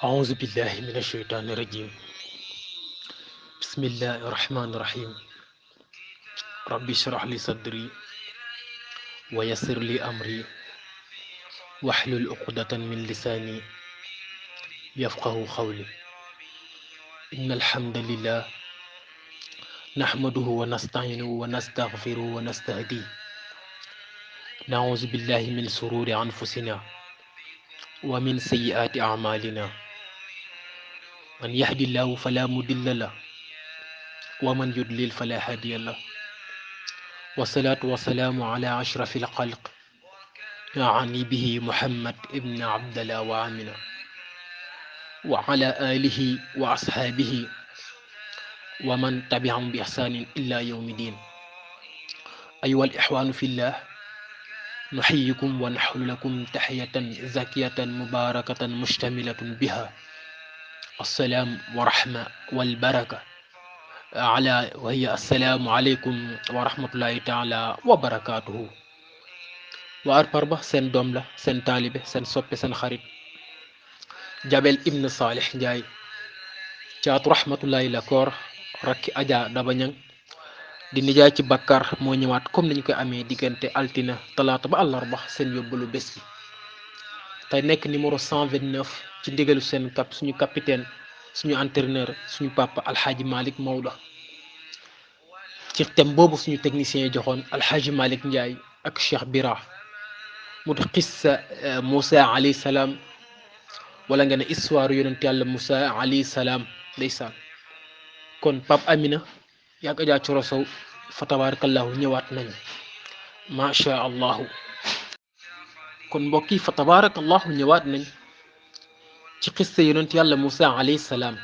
أعوذ بالله من الشيطان الرجيم. بسم الله الرحمن الرحيم. ربي اشرح لي صدري ويسر لي أمري واحلل عقدة من لساني يفقه قولي. إن الحمد لله نحمده ونستعينه ونستغفره ونستهديه. نعوذ بالله من شرور أنفسنا ومن سيئات أعمالنا. من يهد الله فلا مضل له ومن يضلل فلا هادي له. والصلاة والسلام على أشرف الخلق يعني به محمد ابن عبد الله وآمنة وعلى آله وأصحابه ومن تبعهم بإحسان إلا يوم الدين. أيها الإخوان في الله، نحييكم ونحل لكم تحية زكية مباركة مشتملة بها السلام ورحمة والبركة على وهي السلام عليكم ورحمة الله تعالى وبركاته. waar parba seen doom la seen taalibe seen soppe seen xarit Jabel Ibn Salih Njaay caatu rahmatullahi la koor rakki Aja Daba Ñang di nijaay ci Bakkar moo ñëwaat comme niñ koy amee diggante altina talaata ba àllarba seen yóbbalu bés bi tey nekk numéro 129 ci ndigalu seen suñu capitaine suñu entraîneur suñu papa Alxaaji Malick Maodo ci thème boobu suñu technicien yi joxoon Alxaaji Malick Njaay ak Cheikh Bira mu di xissa Moussa alayhi salaam wala nga ne histoire yonent yàlla Moussa alayhi salaam ndeysaan. kon Pape Amina yàgg Adja Coro Sow fa tabarakallahu ñëwaat nañ macha allahu. kon mbokk yi fa tabarakallahu ñëwaat nañ ci xissa yonent yàlla Moussa alayhi salaam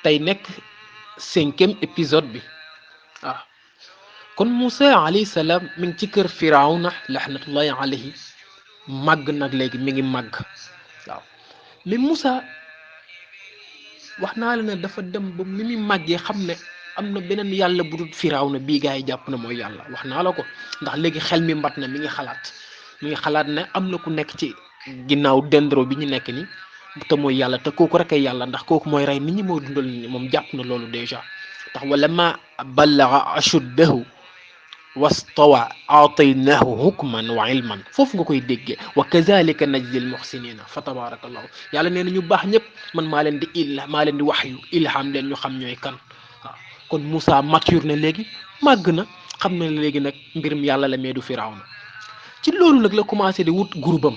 tey nekk 5e épisode bi waaw. kon Moussa alayhi salaam mi ngi ci kër Firawna laxnatullahi alayhi màgg nag léegi mi ngi màgg waaw. mais Moussa wax naa la ne dafa dem ba mi muy màggee xam ne am na beneen yàlla bu dul Firawna bii gaa yi jàpp na mooy yàlla wax naa la ko ndax léegi xel mi mbat na mi ngi xalaat ne am na ku nekk ci ginnaaw dendro bi ñu nekk ni te mooy yàlla te kooku rek ay yàlla ndax kooku mooy rey nit ñi mooy dundal nit ñi moom jàpp na loolu déjà tax wala ma ballaga ashuddahu wastawa aataynaahu hukman wa ilman foofu nga koy déggee wa kazalika najzi al muhsinina fa tabarakallahu. yàlla nee na ñu baax ñëpp man maa leen di waxyu ilham leen ñu xam ñooy kan waaw. kon Moussa mature na léegi màgg na xam na léegi nag mbirum yàlla la mais du Firawna. ci loolu nag la commencé di wut groupam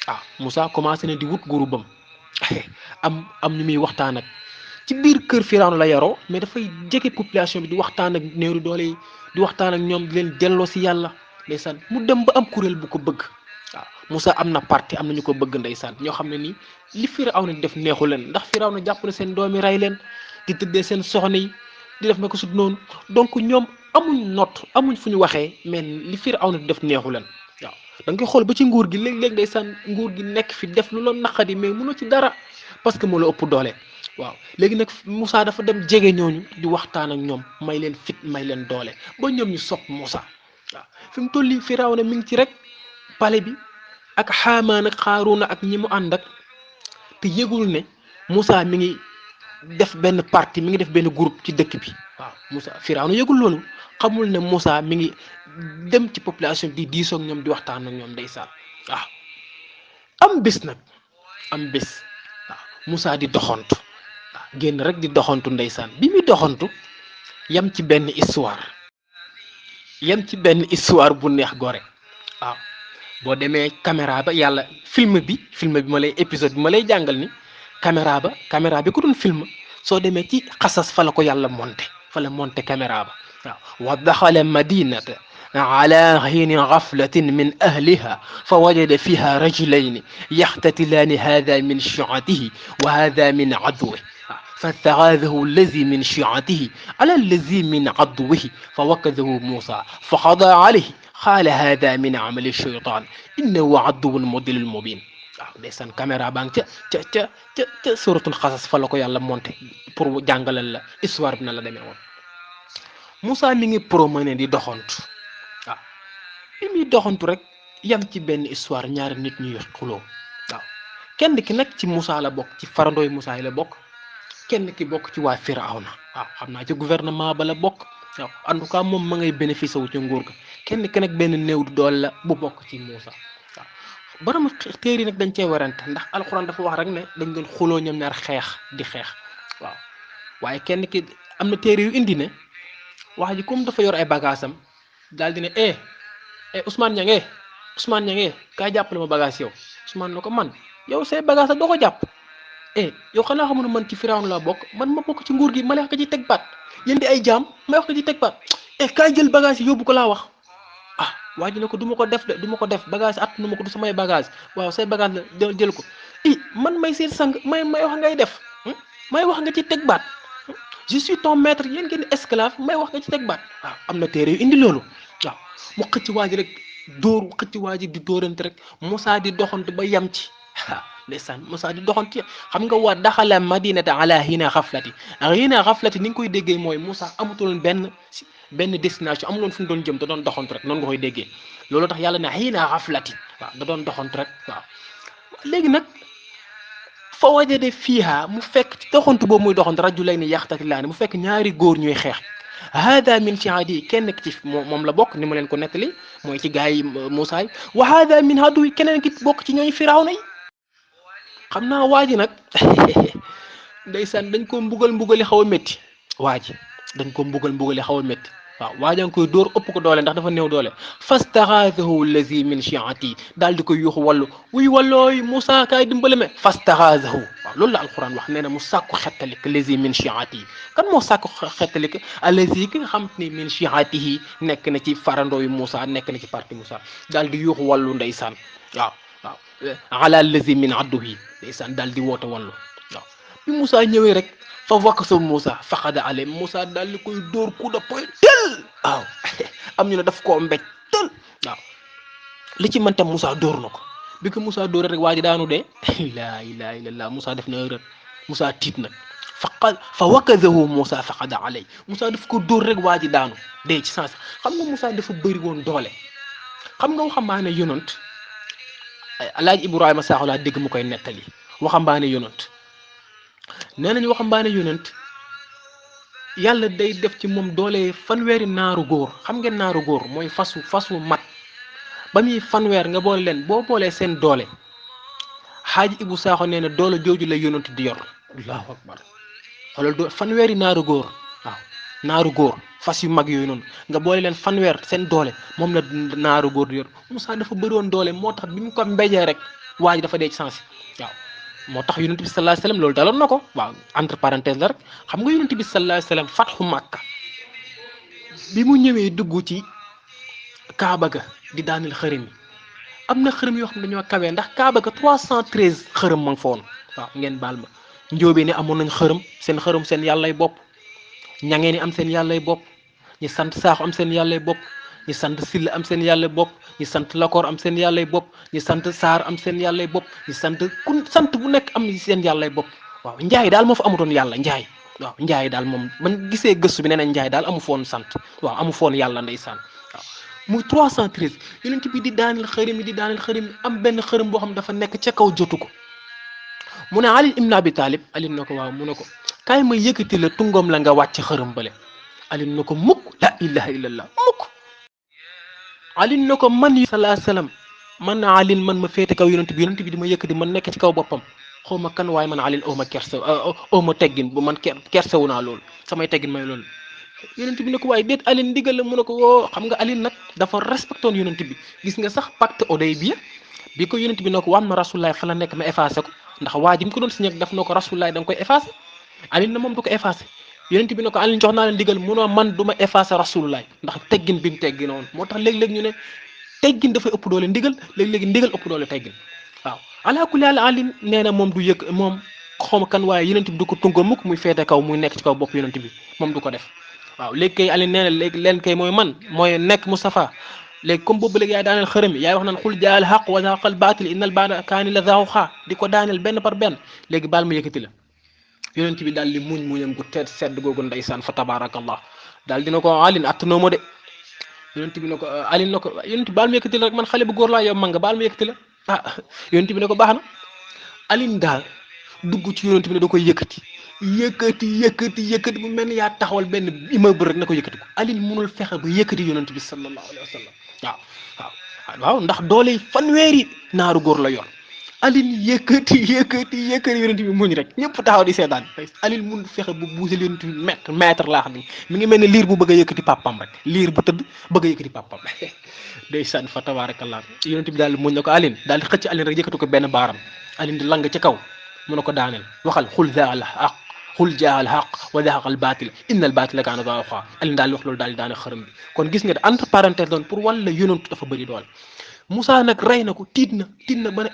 waaw. Moussa commencé na di wut groupam am ñu muy waxtaan ak ci biir kër Firawna la yaroo mais dafay jege population bi di waxtaan ak néeru doole yi di waxtaan ak ñoom di leen delloo si yàlla ndeysaan. mu dem ba am kuréel bu ko bëgg waaw. Moussa am na parti am na ñu ko bëgg ndeysaan ñoo xam ne nii li Firawna di def neexu leen ndax Firawna jàpp na seen doomi rey leen di tëddee seen soxna yi di def na ko sut noonu donc ñoom amuñ not amuñ fu ñu waxee mais li Firawna di def neexu leen waaw. da nga koy xool ba ci nguur gi léeg-léeg ndeysaan nguur gi nekk fi def lu la naqadi mais mënoo ci dara parce que moo la ëpp doole waaw. léegi nag Moussa dafa dem jege ñooñu di waxtaan ak ñoom may leen fit may leen doole ba ñoom ñu sopp Moussa waaw. fi mu toll nii Firawna mi ngi ci rek pale bi ak Haamaan ak Xaaruuna ak ñi mu ànd ak te yëgul ne Moussa mi ngi def benn parti mi ngi def benn groupe ci dëkk bi waaw. Moussa Firawna yëgul loolu xamul ne Moussa mi ngi dem ci population bi di diisoo ak ñoom di waxtaan ak ñoom ndeysaan waaw. am bés waaw Moussa di doxantu. génn rek di doxantu ndeysaan bi muy doxantu yam ci benn histoire bu neex gore waaw. boo demee caméra ba yàlla film bi ma lay épisode bi ma lay jàngal ni caméra bi ko doon film soo demee ci xasas fa la ko yàlla monté caméra ba waaw. wa daxala madinata ala xiini gaflatin min ahliha fa wajada fiha rajulayni yaxtatilaani hada min shiatihi wa hada min aduwi فاستغاثه الذي من شيعته على الذي من عدوه فوكزه موسى فقضى عليه قال هذا من عمل الشيطان إنه عدو مضل مبين waaw. ndeysaan caméra baa ngi ca suratul xasas fa la ko yàlla monté pour jàngalal la histoire bi na la demee woon. Moussa mi ngi promené di doxantu waaw. bi muy doxantu rek yam ci benn histoire ñaari nit ñuy xuloo waaw. kenn ki nag ci Moussa la bokk ci farandooy Moussa yi la bokk kenn ki bokk ci waa Firawna waaw xam naa ci gouvernement ba la bokk waaw en tout cas moom ma ngay bénéficié wu ci nguur ga kenn ki nag benn néew du doole la bu bokk ci Moussa waaw borom téere yi nag dañ cee werante ndax alxuraan dafa wax rek ne dañ doon xuloo ñoom ñaar xeex di xeex waaw waaye kenn ki am na téere yu indi ne wax ji comme dafa yor ay bagage am daal di ne Ousmane Niang Ousmane Niang kaay jàppale ma bagage yow Ousmane na ko man yow say bagage doo ko jàpp yow xanaa xamu ne man ci Firawna laa bokk man ma bokk ci nguur gi ma lay wax nga ci teg baat yéen di ay jaam may wax nga ci teg baat kaay jël bagage yi yóbbu ko laa wax waa ji ne ko du ma ko def de du ma ko def bagage at nu ma ko du samay bagage waaw say bagage la jël ko man may seen sang may wax ngay def may wax nga ci teg baat je suis ton maître yéen ngeen esclave may wax nga ci teg baat waaw am na téere yu indi loolu waaw mu xëcc waa ji rek dóor xëcc waa ji di dóorante rek Moussa di doxantu ba yam ci ndeysaan Moussa di doxantu xam nga waa daxala madinata ala hina xaflati ni nga koy déggee mooy Moussa amutoon benn destination amuloon fu mu doon jëm da doon doxantu rek noonu nga koy déggee loolu tax yàlla ne hina xaflati waaw da doon doxantu rek waaw léegi nag fa wajade fiiha mu fekk ci doxantu boobu muy doxantu rajulayni yaxtatilaani mu fekk ñaari góor ñuy xeex hada min shi'ati kenn ki ci moom la bokk ni ma leen ko nettali mooy ci gaay yi Moussa yi wa hada min haduwi keneen ki bokk ci ñooy Firawna yi xam naa waa ji nag ndeysaan dañ ko mbugali xaw a métti waa ji dañ ko mbugali xaw a métti waaw waa jaa ngi koy dóor ëpp ko doole ndax dafa néew doole fastaxaasahu allazi min shi'ati daal di koy yuuxu wàllu wuy wallooy Moussa kaay dimbale me fastaxaasahu waaw loolu la alquran wax nee na mu sàkku xettalik allazi min shi'ati kan moo sàkku xettalik allazi ki nga xam ne min shi'atihi nekk na ci farandooyu Moussa nekk na ci parti Moussa daal di yuuxu wàllu ndeysaan waaw ala allazi min adduhi ndeysaan daal di woote wàllu waaw bi Moussa ñëwee rek fa wakaso Moussa faqada ale Moussa daal di koy dóor coup de poing tël waaw am ñu ne daf koo mbéj tël waaw li ci mënta Moussa dóor na ko bi ko Moussa dóor rek waa ji daanu dee laa ilaha illallah Moussa def na erreur Moussa tiit nag fa wakazahu Moussa faqada ale Moussa daf ko dóor rek waa ji daanu dee ci sens xam nga Moussa dafa bëri woon doole xam nga waxambaane yonant Alaaji Ibrahima Sakho laa dégg mu koy nettali waxambaane yonant nee nañu waxambaane yonent yàlla day def ci moom doole fanweeri naaru góor xam ngeen naaru góor mooy fasu mat ba muy fanweer nga boole leen boo boolee seen doole xaaji Ibu Sakho nee na doole jooju la yonent di yor allahu akbar xoolal fanweeri naaru góor waaw naaru góor fas yu mag yooyu noonu nga boole leen fanweer seen doole moom la naaru góor di yor Moussa dafa bëri woon doole moo tax bi mu ko mbéjee rek waa ji dafa dee ci sens waaw moo tax yonent bi sallallahu alayhi wasallam loolu daloon na ko waaw entre parenthèse la rek xam nga yonent bi sallallahu alayhi wasallam fatxu Makka bi mu ñëwee dugg ci Kaaba ga di daaneel xërëm yi am na xërëm yoo xam ne dañoo kawee ndax Kaaba ga 313 xërëm ma nga fa woon waaw ngeen baal ma njóobee ni amoon nañ xërëm seen yàllay bopp ñangee ni am seen yàllay bopp ñi sant Saaxu am seen yàllay bopp ñi sant Silla am seen yàllay bopp ñi sant Lakoor am seen yàllay bopp ñi sant Saar am seen yàllay bopp ñi sant ku sant bu nekk am seen yàllay bopp waaw Njaay daal moo fa amutoon yàlla Njaay waaw Njaay daal moom man gisee gëstu bi nee nañ Njaay daal amu foon sant waaw amu foon yàlla ndeysaan waaw muy 313 yonent bi di daaneel xërëm yi am benn xërëm boo xam dafa nekk ca kaw jotu ko mu ne Ali ibn Abi Talib Ali na ko waaw mu ne ko kaay ma yëkkati la tungoom la nga wàcc xërëm bale Ali na ko mukk la ilaha illallah mukk Ali na ko man sallallahu alayhi wasallam man Ali man ma féete kaw yonent bi di ma yëkkati man nekk ci kaw boppam xaw ma kan waaye man Ali aw ma teggin bu man kersewu naa loolu samay teggin may loolu yonent bi ne ko waaye déet Ali ndigal la mu ne ko woo xam nga Ali nag dafa respecté woon yonent bi gis nga sax pacte Hudaybiya bi ko yonent bi ne ko wam na Rasulullah fa la nekk ma effacé ko ndax waa ji mu ko doon signé daf na ko Rasulullah da nga koy effacé Ali na moom du ko effacé yonent bi ne ko Ali jox naa leen ndigal munoo man du ma effacé Rasulullah ndax teggin bi mu teggin woon moo tax léeg-léeg ñu ne teggin dafay ëpp doole ndigal léeg-léegi ndigal ëpp doole teggin waaw ala kulli haal Ali nee na moom du yëg moom xawma kan waaye yonent bi du ko tungo mukk muy feete kaw muy nekk ci kaw bopp yonent bi moom du ko def waaw léegi kay Ali nee na léegi leen kay mooy man mooy nekk Mustafa léegi comme boobu léegi yaay daaneel xërëm yi yaay wax naan xul jaal xaq wa zaqal baatil innal baada kaani la zaaxaa di ko daaneel benn par benn léegi baal ma yëkkati la yonent bi daal di muñam gu tedd sedd googu ndeysaan fa tabarakallah daal dina ko alin attanoo ma de yonent bi ne ko alin na ko yonent bi baal ma yëkkati la rek man xale bu góor laa yow man nga baal ma yëkkati la yonent bi ne ko baax na Alioune daal dugg ci yonent bi ne da koy yëkkati bu mel ni yaa taxawal benn immeuble rek na ko yëkkati ko Alioune mënul fexe ba yëkkati yonent bi sallallahu alayhi wa sallam waaw ndax doole fanweeri naaru góor la yor Alioune yëkkati yonent bi muñ rek ñëpp taxaw di seetaan Alioune mënul fexe ba buusal yonent bi mètre laa xam ne mi ngi mel ne liir bu bëgg a yëkkati papam rek liir bu tëdd bëgg a yëkkati papam ndeysaan fa tabarakallah yonent bi daal muñ na ko Alioune daal di xëcc Alioune rek yëkkati ko benn baaram Alioune di lang ci kaw mu ne ko daaneel waxal xul jaa al haq wa zahaqa al batil inna al batila kaana zahuqa Alioune daal di wax loolu daal di daane xërëm bi kon gis nga de entre parenthèse doon pour wàlla yonentu dafa bëri doole Moussa nag rey na ko tiit na ba ne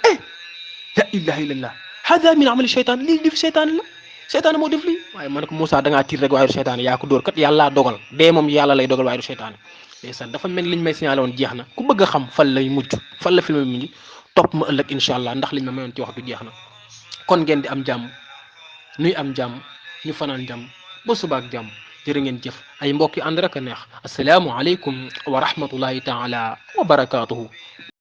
la ilaha illallah hada min amali cheytaan lii def cheytaan la cheytaan moo def lii waaye ma ne ko Moussa da ngaa tiit rek waaye du cheytaan yaa ko dóor kat yàllaa dogal dee moom yàlla lay dogal waaye du cheytaan ndeysaan dafa mel liñ may signalé woon jeex na ku bëgg a xam fan lay mujj fan la film bi mujj topp ma ëllëg incha allah ndax liñ ma mayoon ci waxtu jeex na kon ngeen di am jàmm nuy am jàmm ñu fanaan jàmm ba subaak jàmm jërë ngeen jëf ay mbokk yi ànd rek a neex asalaamu aleykum wa rahmatullahi taala wa barakaatuhu